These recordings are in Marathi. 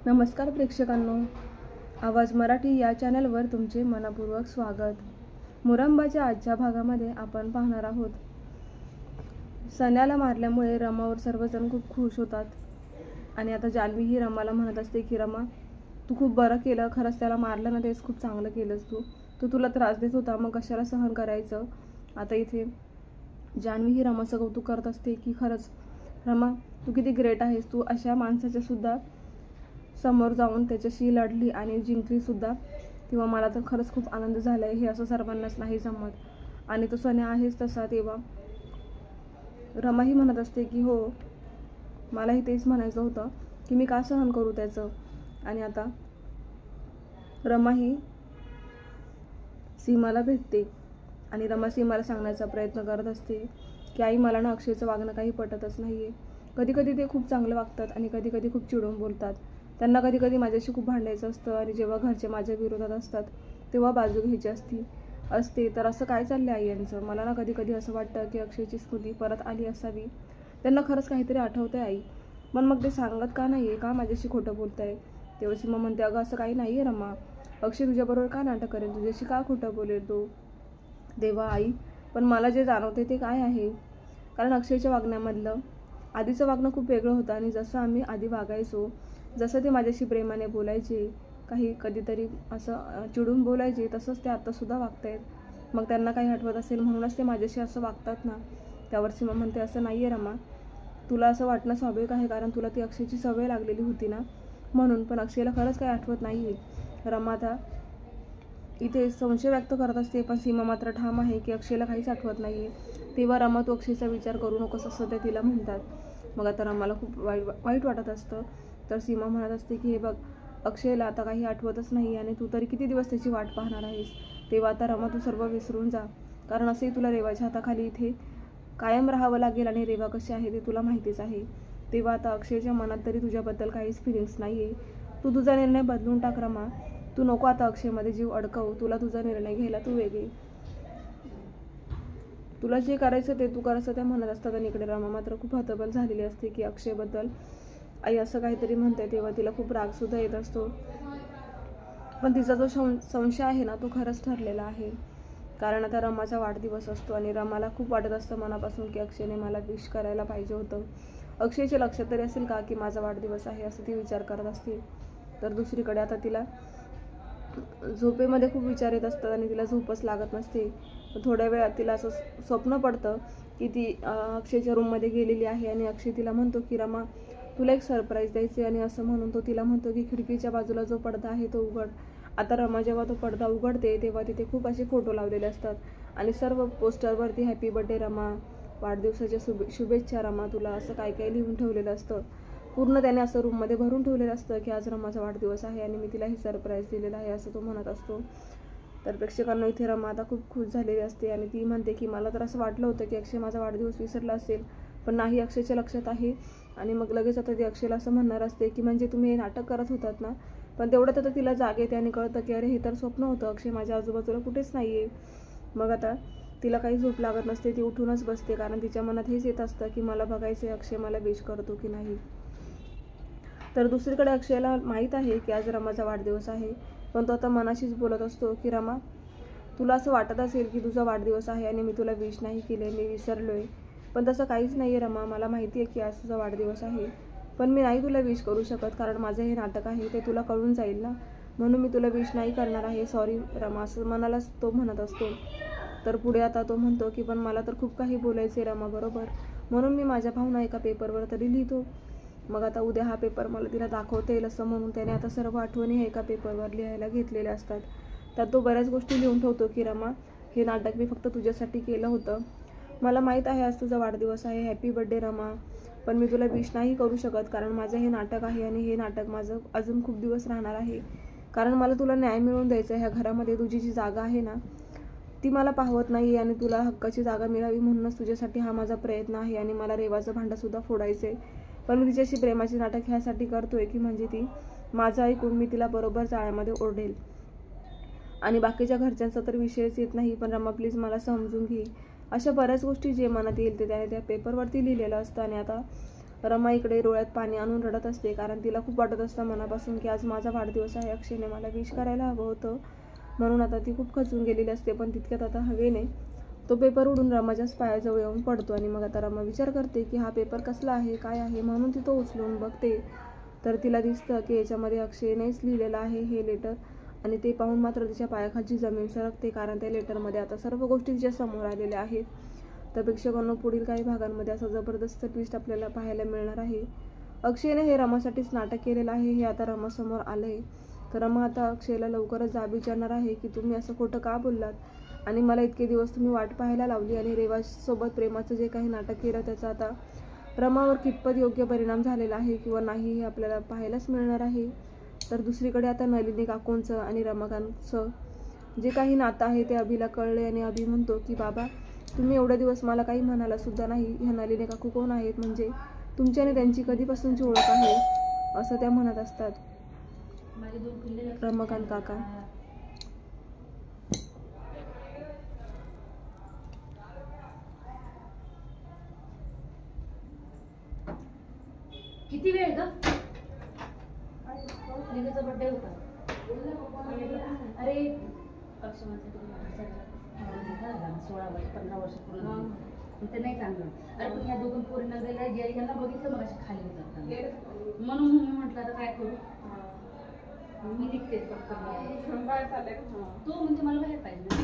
नमस्कार प्रेक्षकांनो, आवाज मराठी या चॅनलवर तुमचे मनपूर्वक स्वागत। मुरंबाच्या आजच्या भागामध्ये आपण पाहणार आहोत, सन्याला मारल्यामुळे रमावर सर्वजण खूप खुश होतात आणि आता जान्हवी ही रमाला म्हणत असते की रमा, तू खूप बरं केलं, खरंच त्याला मारलं ना, तेच खूप चांगलं केलंस तू तुला त्रास देत होता, मग कशाला सहन करायचं। आता इथे जान्हवी ही रमाचं कौतुक करत असते की खरंच रमा, तू किती ग्रेट आहेस, तू अशा माणसाच्या सुद्धा समोर जाऊन त्याच्याशी लढली आणि जिंकली सुद्धा, तेव्हा मला तर खरंच खूप आनंद झाला आहे। हे असं सर्वांनाच नाही जमत आणि तो सन्या आहेच तसा। तेव्हा रमाही म्हणत असते की हो, मलाही तेच म्हणायचं होतं की मी का सहन करू त्याचं। आणि आता रमाही सीमाला भेटते आणि रमा सीमाला सांगण्याचा प्रयत्न करत असते की आई, मला ना अक्षयचं वागणं काही पटतच नाही आहे। कधी कधी ते खूप चांगलं वागतात आणि कधी कधी खूप चिडून बोलतात। त्यांना कधी कधी माझ्याशी खूप भांडायचं असतं आणि जेव्हा घरचे माझ्या विरोधात असतात तेव्हा बाजू घ्यायची असते। तर असं काय चाललं आई यांचं? मला ना कधी कधी असं वाटतं की अक्षयची स्मृती परत आली असावी, त्यांना खरंच काहीतरी आठवतंय आई, पण मग ते सांगत का नाही आहे, का माझ्याशी खोटं बोलत आहे। तेव्हा सीमा म्हणते, अगं असं काही नाही आहे रमा, अक्षय तुझ्याबरोबर का नाटक करेल, तुझ्याशी का खोटं बोलेल तो। देवा आई, पण मला जे जाणवते ते काय आहे, कारण अक्षयच्या वागण्यामधलं आधीचं वागणं खूप वेगळं होतं आणि जसं आम्ही आधी वागायचो, जसं ते माझ्याशी प्रेमाने बोलायचे, काही कधीतरी असं चिडून बोलायचे, तसंच ते आत्तासुद्धा वागतायत। मग त्यांना काही आठवत असेल म्हणूनच ते माझ्याशी असं वागतात ना। त्यावर सीमा म्हणते, असं नाही आहे रमा, तुला असं वाटणं स्वाभाविक आहे, कारण तुला ती अक्षयची सवय लागलेली होती ना म्हणून, पण अक्षयला खरंच काही आठवत नाही आहे। रमा आता इथे संशय व्यक्त करत असते, पण सीमा मात्र ठाम आहे की अक्षयला काहीच आठवत नाही आहे। तेव्हा रमा, तू अक्षयचा विचार करू नकोस असं ते तिला म्हणतात। मग आता रमाला खूप वाईट वाटत असतं। तर सीमा म्हणत असते की हे बघ, अक्षयला आता काही आठवतच नाही आणि तू तरी किती दिवस त्याची वाट पाहणार आहेस। तेव्हा आता रमा, तू सर्व विसरून जा, कारण असेही तुला रेवाच्या हाताखाली इथे कायम राहावं लागेल आणि रेवा कशी आहे ते तुला माहितीच आहे। तेव्हा आता अक्षयच्या मनात तरी तुझ्याबद्दल काहीच फिलिंग्स नाही आहे, तू तुझा निर्णय बदलून टाक रमा, तू नको आता अक्षयमध्ये जीव अडकवू, तुला तुझा निर्णय घ्यायला तू वेगळी, तुला जे करायचं ते तू कर असं त्या म्हणत असतात। आणि इकडे रमा मात्र खूप हतबल झालेली असते की अक्षयबद्दल आई असं काहीतरी म्हणते। तेव्हा तिला खूप रागसुद्धा येत असतो, पण तिचा जो संशय आहे ना तो खरंच ठरलेला आहे, कारण आता रमाचा वाढदिवस असतो आणि रमाला खूप वाटत असतं मनापासून की अक्षयने मला विश करायला पाहिजे होतं, अक्षयच्या लक्षात तरी असेल का की माझा वाढदिवस आहे, असं ती विचार करत असते। तर दुसरीकडे आता तिला झोपेमध्ये खूप विचार येत असतात आणि तिला झोपच लागत नसते। थोड्या वेळात तिला असं स्वप्न पडतं की ती अक्षयच्या रूममध्ये गेलेली आहे आणि अक्षय तिला म्हणतो की रमा, तुला एक सरप्राईज द्यायचे, आणि असं म्हणून तो तिला म्हणतो की खिडकीच्या बाजूला जो पडदा आहे तो उघड। आता रमा जेव्हा तो पडदा उघडते तेव्हा तिथे खूप असे फोटो लावलेले असतात आणि सर्व पोस्टरवरती हॅपी बर्थडे रमा, वाढदिवसाच्या शुभेच्छा रमा तुला, असं काय काय लिहून ठेवलेलं असतं। पूर्ण त्याने असं रूममध्ये भरून ठेवलेलं असतं की आज रमाचा वाढदिवस आहे आणि मी तिला ही सरप्राईज दिलेला आहे, असं तो म्हणत असतो। तर प्रेक्षकांना इथे रमा आता खूप खुश झालेली असते आणि ती म्हणते की मला तर असं वाटलं होतं की अक्षय माझा वाढदिवस विसरला असेल, पण नाही, अक्षयच्या लक्षात आहे। आणि मग लगेच आता ती अक्षयला असं म्हणणार असते की म्हणजे तुम्ही हे नाटक करत होतात ना, पण तेवढ्यात आता तिला जाग येते आणि कळतं की अरे हे तर स्वप्न होतं, अक्षय माझ्या आजूबाजूला कुठेच नाही आहे। मग आता तिला काही झोप लागत नसते, ती उठूनच बसते, कारण तिच्या मनात हेच येत असतं की मला बघायचं आहे अक्षय मला विश करतो की नाही। तर दुसरीकडे अक्षयला माहीत आहे की आज रमाचा वाढदिवस आहे, पण तो आता मनाशीच बोलत असतो की रमा, तुला असं वाटत असेल की तुझा वाढदिवस आहे आणि मी तुला विश नाही केले, मी विसरलोय, पण तसं काहीच नाही आहे रमा, मला माहिती आहे की आज तुझा वाढदिवस आहे, पण मी नाही तुला विश करू शकत, कारण माझं हे नाटक आहे ते तुला कळून जाईल ना, म्हणून मी तुला विश नाही करणार आहे, सॉरी रमा, असं मनालाच तो म्हणत असतो। तर पुढे आता तो म्हणतो की पण मला तर खूप काही बोलायचे रमा बरोबर, म्हणून मी माझ्या भावना एका पेपरवर तरी लिहितो। मग आता उद्या हा पेपर मला तिला दाखवता येईल असं म्हणून त्याने आता सर्व आठवणी एका पेपरवर लिहायला घेतलेल्या असतात। त्यात तो बऱ्याच गोष्टी लिहून ठेवतो की रमा, हे नाटक मी फक्त तुझ्यासाठी केलं होतं, मला माहीत आहे आज तुझा वाढदिवस आहे, हॅपी बर्थडे रमा, पण मी तुला विश नाही करू शकत, कारण माझं हे नाटक आहे आणि हे नाटक माझं अजून खूप दिवस राहणार आहे, कारण मला तुला न्याय मिळवून द्यायचा आहे। ह्या घरामध्ये तुझी जी जागा आहे ना ती मला पाहवत नाही आणि तुला हक्काची जागा मिळावी म्हणूनच तुझ्यासाठी हा माझा प्रयत्न आहे। आणि मला रेवाचं भांडंसुद्धा फोडायचं आहे, पण मी तिच्याशी प्रेमाचे नाटक ह्यासाठी करतोय की म्हणजे ती माझं ऐकून मी तिला बरोबर जाळ्यामध्ये ओढेल, आणि बाकीच्या घरच्यांचा तर विषयच येत नाही, पण रमा प्लीज मला समजून घे। अशा बऱ्याच गोष्टी जे मनात येईल ते त्याने त्या पेपरवरती लिहिलेलं असतं। आणि आता रमा इकडे डोळ्यात पाणी आणून रडत असते, कारण तिला खूप वाटत असतं मनापासून की आज माझा वाढदिवस आहे, अक्षयने मला विश करायला हवं होतं. म्हणून आता ती खूप खचून गेलेली असते. पण तितक्यात आता हवेने तो पेपर उडून रमाच्याच पायाजवळ येऊन पडतो आणि मग आता रमा विचार करते की हा पेपर कसला आहे, काय आहे. म्हणून ती तो उचलून बघते तर तिला दिसतं की याच्यामध्ये अक्षयनेच लिहिलेलं आहे हे लेटर. आणि ते पाहून मात्र तिच्या पायाखालची जमीन सरकते, कारण त्या लेटरमध्ये आता सर्व गोष्टी तिच्या समोर आलेल्या आहेत. तर प्रेक्षकांनो, पुढील काही भागांमध्ये असं जबरदस्त ट्विस्ट आपल्याला पाहायला मिळणार आहे. अक्षयने हे रमासाठीच नाटक केलेलं आहे हे आता रमासमोर आलंय. तर रमा आता अक्षयला लवकरच जाब विचारणार आहे की तुम्ही असं खोटं का बोललात आणि मला इतके दिवस तुम्ही वाट पाहायला लावली आणि रेवासोबत प्रेमाचं जे काही नाटक केलं त्याचा आता रमावर कितपत योग्य परिणाम झालेला आहे किंवा नाही हे आपल्याला पाहायलाच मिळणार आहे. तर दुसरीकडे आता नलिनी काकूंचं आणि रमाकांतचं जे काही नातं आहे ते अभिला कळले आणि अभि म्हणतो की बाबा, तुम्ही एवढे दिवस मला काही म्हणाला सुद्धा नाही. ह्या नलिनी काकू कोण आहेत, म्हणजे तुमची आणि त्यांची कधीपासूनची ओळख आहे, असं त्या म्हणत असतात. रमाकांत काका किती वेळ ग? निघाचा बर्थडे होता. अरे अक्षय म्हणते 16 वर्ष 15 वर्ष पूर्ण ते नाही चांगलं. अरे पण ह्या दोघं पोरींना गेल्या यांना बघितलं मग अशी खाली होतात, म्हणून मी म्हटलं आता काय करू, मी निघते तो म्हणजे मला बाहेर पाहिजे.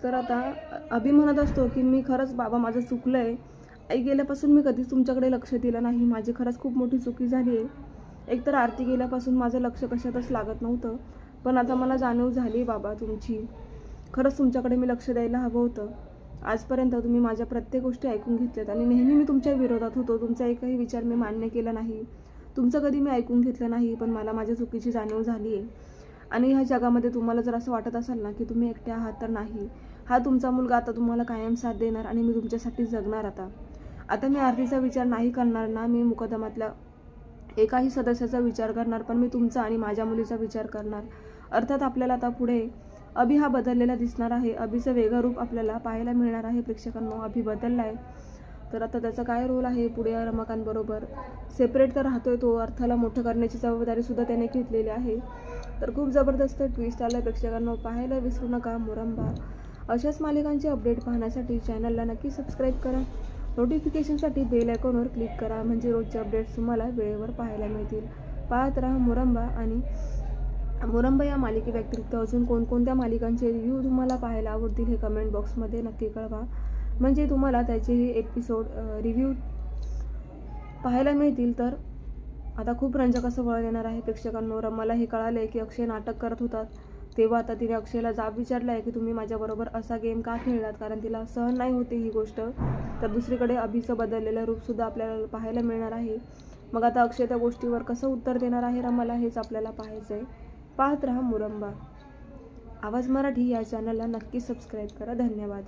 तर आता अभि म्हणत असतो की मी खरंच बाबा माझं चुकलं आहे. आई गेल्यापासून मी कधीच तुमच्याकडे लक्ष दिलं नाही. माझी खरंच खूप मोठी चुकी झाली आहे. एकतर आरती गेल्यापासून माझं लक्ष कशातच लागत नव्हतं, पण आता मला जाणीव झाली बाबा तुमची. खरंच तुमच्याकडे मी लक्ष द्यायला हवं होतं. आजपर्यंत तुम्ही माझ्या प्रत्येक गोष्टी ऐकून घेतल्यात आणि नेहमी मी तुमच्या विरोधात होतो. तुमचा एकही विचार मी मान्य केला नाही, तुमचं कधी मी ऐकून घेतलं नाही. पण मला माझ्या चुकीची जाणीव झाली आहे. आणि ह्या जगामध्ये तुम्हाला जर असं वाटत असाल ना की तुम्ही एकटे आहात, तर नाही. हा तुमचा मुलगा आता तुम्हाला कायम साथ देणार आणि मी तुमच्यासाठी जगणार. आता मी आरतीचा विचार नाही करणार ना, मी मुकदमातल्या एकाही सदस्याचा विचार करणार, पण मी तुमचा आणि माझ्या मुलीचा विचार करणार. अर्थात आपल्याला आता पुढे अभि हा बदललेला दिसणार आहे. अभिचं वेगळं रूप आपल्याला पाहायला मिळणार आहे. प्रेक्षकांनो, अभि बदलला आहे. तर आता त्याचा काय रोल आहे पुढे रमाकांतबरोबर. सेपरेट तर राहतोय तो, अर्थाला मोठं करण्याची जबाबदारीसुद्धा त्याने घेतलेली आहे. तर खूप जबरदस्त ट्विस्ट आला प्रेक्षकांनो, पाहायला विसरू नका मुरंबा. अशाच मालिकांचे अपडेट पाहण्यासाठी चॅनलला नक्की सबस्क्राईब करा. नोटिफिकेशनसाठी बेल आयकॉनवर क्लिक करा, म्हणजे रोजचे अपडेट्स तुम्हाला वेळेवर पाहायला मिळतील. पाहत राहा मुरंबा. आणि मुरंबा या मालिकेव्यतिरिक्त अजून कोणकोणत्या मालिकांचे रिव्ह्यू तुम्हाला पाहायला आवडतील हे कमेंट बॉक्समध्ये नक्की कळवा, म्हणजे तुम्हाला त्याचे हे एपिसोड रिव्ह्यू पाहायला मिळतील. तर आता खूप रंजक असं वळण येणार आहे प्रेक्षकांनो. रमाला हे कळालं आहे की अक्षय नाटक करत होतात, तेव्हा आता तिने अक्षयला जाब विचारला आहे की तुम्ही माझ्याबरोबर असा गेम का खेळलात, कारण तिला सहन नाही होते ही गोष्ट. तर दुसरीकडे अभिचं बदललेलं रूपसुद्धा आपल्याला पाहायला मिळणार आहे. मग आता अक्षय त्या गोष्टीवर कसं उत्तर देणार आहे रमाला, हेच आपल्याला पाहायचं आहे. पाहत रहा मुरंबा. आवाज मराठी या चॅनलला नक्की सबस्क्राईब करा. धन्यवाद.